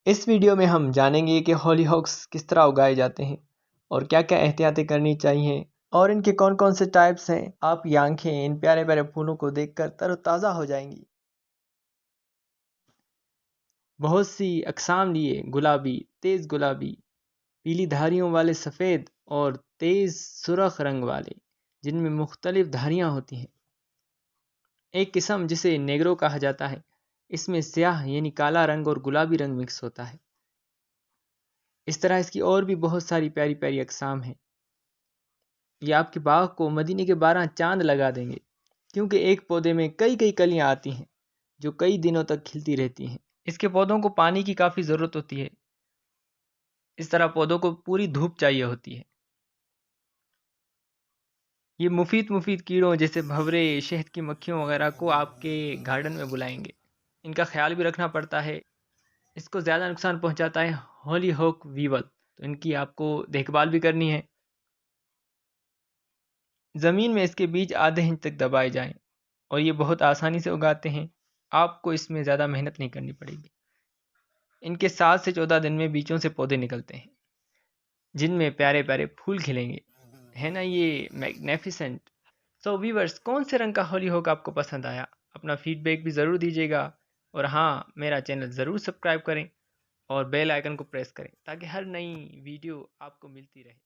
اس video میں ہم جانیں گے کہ ہولی ہوکس کس طرح اگائے جاتے ہیں اور کیا کیا احتیاطیں کرنی چاہیے اور ان کے کون کون سے ٹائپس ہیں۔ آپ کی آنکھیں ان پیارے پیارے پھولوں کو دیکھ کر تر و تازہ ہو جائیں گی۔ بہت سی اقسام لیے گلابی، تیز گلابی، پیلی دھاریوں والے، سفید اور تیز سرخ رنگ والے جن میں مختلف دھاریاں ہوتی ہیں۔ ایک قسم جسے نیگرو کہا جاتا ہے، اس میں سیاہ یعنی کالا رنگ اور گلابی رنگ مکس ہوتا ہے۔ اس طرح اس کی اور بھی بہت ساری پیاری پیاری اقسام ہیں۔ یہ آپ کے باغ کو مدینے کے 12 چاند لگا دیں گے، کیونکہ ایک پودے میں کئی کئی کلیاں آتی ہیں جو کئی دنوں تک کھلتی رہتی ہیں۔ اس کے پودوں کو پانی کی کافی ضرورت ہوتی ہے، اس طرح پودوں کو پوری دھوپ چاہیے ہوتی ہے۔ یہ مفید کیڑوں جیسے بھنورے، شہد کی مکھیوں وغیرہ کو آپ کے گارڈن میں بلائیں گے۔ ان کا خیال بھی رکھنا پڑتا ہے۔ اس کو زیادہ نقصان پہنچاتا ہے ہولی ہوک ویول، تو ان کی آپ کو دیکھ بھال بھی کرنی ہے۔ زمین میں اس کے بیج آدھے انچ تک دبائے جائیں اور یہ بہت آسانی سے اگاتے ہیں۔ آپ کو اس میں زیادہ محنت نہیں کرنی پڑے گی۔ ان کے 7 سے 14 دن میں بیچوں سے پودے نکلتے ہیں جن میں پیارے پیارے پھول کھلیں گے، ہے نا یہ میگنیفیسنٹ۔ سو ویورز، کون سے رنگ کا ہولی ہوک آپ کو پسند آیا؟ اپنا فیڈ بیک بھی ضرور دیجیے گا، اور ہاں، میرا چینل ضرور سبسکرائب کریں اور بیل آئیکن کو پریس کریں تاکہ ہر نئی ویڈیو آپ کو ملتی رہے۔